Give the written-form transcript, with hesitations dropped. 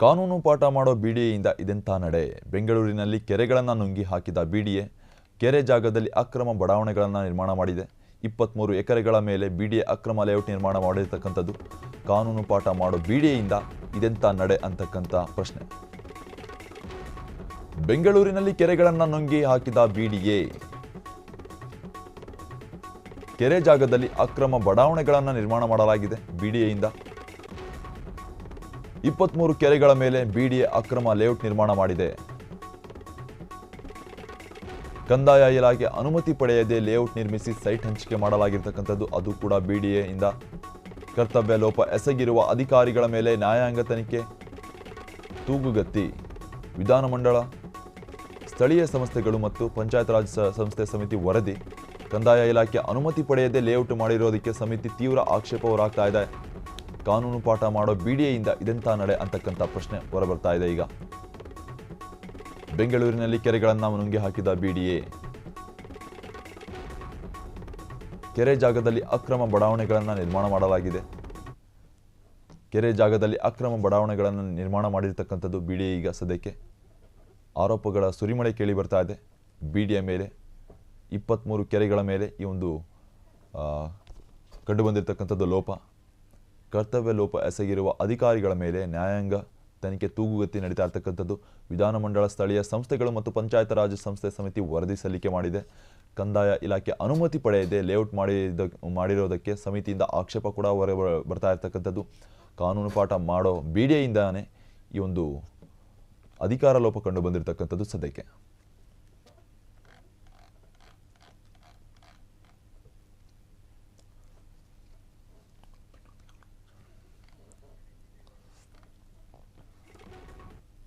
ಕಾನೂನು ಪಾಠ ಮಾಡೋ ಬಿಡಿಎಯಿಂದ ಇದೆಂಥ ನಡೆ. ಬೆಂಗಳೂರಿನಲ್ಲಿ ಕೆರೆಗಳನ್ನು ನುಂಗಿ ಹಾಕಿದ ಬಿಡಿಎ ಕೆರೆ ಜಾಗದಲ್ಲಿ ಅಕ್ರಮ ಬಡಾವಣೆಗಳನ್ನು ನಿರ್ಮಾಣ ಮಾಡಿದೆ. 23 ಎಕರೆಗಳ ಮೇಲೆ ಬಿಡಿಎ ಅಕ್ರಮ ಲೇಔಟ್ ನಿರ್ಮಾಣ ಮಾಡಿರತಕ್ಕಂಥದ್ದು. ಕಾನೂನು ಪಾಠ ಮಾಡೋ ಬಿಡಿಎಯಿಂದ ಇದೆಂಥ ನಡೆ ಅಂತಕ್ಕಂಥ ಪ್ರಶ್ನೆ. ಬೆಂಗಳೂರಿನಲ್ಲಿ ಕೆರೆಗಳನ್ನು ನುಂಗಿ ಹಾಕಿದ ಬಿಡಿಎ ಕೆರೆ ಜಾಗದಲ್ಲಿ ಅಕ್ರಮ ಬಡಾವಣೆಗಳನ್ನು ನಿರ್ಮಾಣ ಮಾಡಲಾಗಿದೆ. ಬಿಡಿಎಯಿಂದ 23 ಕೆರೆಗಳ ಮೇಲೆ ಬಿಡಿಎ ಅಕ್ರಮ ಲೇಔಟ್ ನಿರ್ಮಾಣ ಮಾಡಿದೆ. ಕಂದಾಯ ಇಲಾಖೆ ಅನುಮತಿ ಪಡೆಯದೆ ಲೇಔಟ್ ನಿರ್ಮಿಸಿ ಸೈಟ್ ಹಂಚಿಕೆ ಮಾಡಲಾಗಿರ್ತಕ್ಕಂಥದ್ದು. ಅದು ಕೂಡ ಬಿಡಿಎ ಇಂದ ಕರ್ತವ್ಯ ಲೋಪ ಎಸಗಿರುವ ಅಧಿಕಾರಿಗಳ ಮೇಲೆ ನ್ಯಾಯಾಂಗ ತನಿಖೆ ತೂಗುಗತ್ತಿ. ವಿಧಾನಮಂಡಲ, ಸ್ಥಳೀಯ ಸಂಸ್ಥೆಗಳು ಮತ್ತು ಪಂಚಾಯತ್ ರಾಜ್ ಸಂಸ್ಥೆ ಸಮಿತಿ ವರದಿ. ಕಂದಾಯ ಇಲಾಖೆ ಅನುಮತಿ ಪಡೆಯದೆ ಲೇಔಟ್ ಮಾಡಿರೋದಕ್ಕೆ ಸಮಿತಿ ತೀವ್ರ ಆಕ್ಷೇಪ ಹೊರಹಾಕ್ತಾ ಇದೆ. ಕಾನೂನು ಪಾಠ ಮಾಡೋ ಬಿಡಿಎಯಿಂದ ಇದೆಂಥ ನಡೆ ಅಂತಕ್ಕಂಥ ಪ್ರಶ್ನೆ ಹೊರಬರ್ತಾ ಇದೆ. ಈಗ ಬೆಂಗಳೂರಿನಲ್ಲಿ ಕೆರೆಗಳನ್ನು ನುಂಗಿ ಹಾಕಿದ ಬಿಡಿಎ ಕೆರೆ ಜಾಗದಲ್ಲಿ ಅಕ್ರಮ ಬಡಾವಣೆಗಳನ್ನು ನಿರ್ಮಾಣ ಮಾಡಲಾಗಿದೆ. ಕೆರೆ ಜಾಗದಲ್ಲಿ ಅಕ್ರಮ ಬಡಾವಣೆಗಳನ್ನು ನಿರ್ಮಾಣ ಮಾಡಿರ್ತಕ್ಕಂಥದ್ದು ಬಿಡಿಎ. ಈಗ ಸದ್ಯಕ್ಕೆ ಆರೋಪಗಳ ಸುರಿಮಳೆ ಕೇಳಿ ಬರ್ತಾ ಇದೆ ಬಿಡಿಎ ಮೇಲೆ. 23 ಕೆರೆಗಳ ಮೇಲೆ ಈ ಒಂದು ಕಂಡುಬಂದಿರತಕ್ಕಂಥದ್ದು ಲೋಪ. ಕರ್ತವ್ಯ ಲೋಪ ಎಸಗಿರುವ ಅಧಿಕಾರಿಗಳ ಮೇಲೆ ನ್ಯಾಯಾಂಗ ತನಿಖೆ ತೂಗುಗತಿ ನಡೀತಾ ಇರ್ತಕ್ಕಂಥದ್ದು. ವಿಧಾನಮಂಡಲ, ಸ್ಥಳೀಯ ಸಂಸ್ಥೆಗಳು ಮತ್ತು ಪಂಚಾಯತ್ ರಾಜ್ ಸಂಸ್ಥೆ ಸಮಿತಿ ವರದಿ ಸಲ್ಲಿಕೆ ಮಾಡಿದೆ. ಕಂದಾಯ ಇಲಾಖೆ ಅನುಮತಿ ಪಡೆಯದೆ ಲೇಔಟ್ ಮಾಡಿರೋದಕ್ಕೆ ಸಮಿತಿಯಿಂದ ಆಕ್ಷೇಪ ಕೂಡ ಹೊರ ಬರ್ತಾ ಇರ್ತಕ್ಕಂಥದ್ದು. ಕಾನೂನು ಪಾಠ ಮಾಡೋ ಬಿಡಿಎಯಿಂದಾನೇ ಈ ಒಂದು ಅಧಿಕಾರ ಲೋಪ ಕಂಡು ಬಂದಿರತಕ್ಕಂಥದ್ದು ಸದ್ಯಕ್ಕೆ.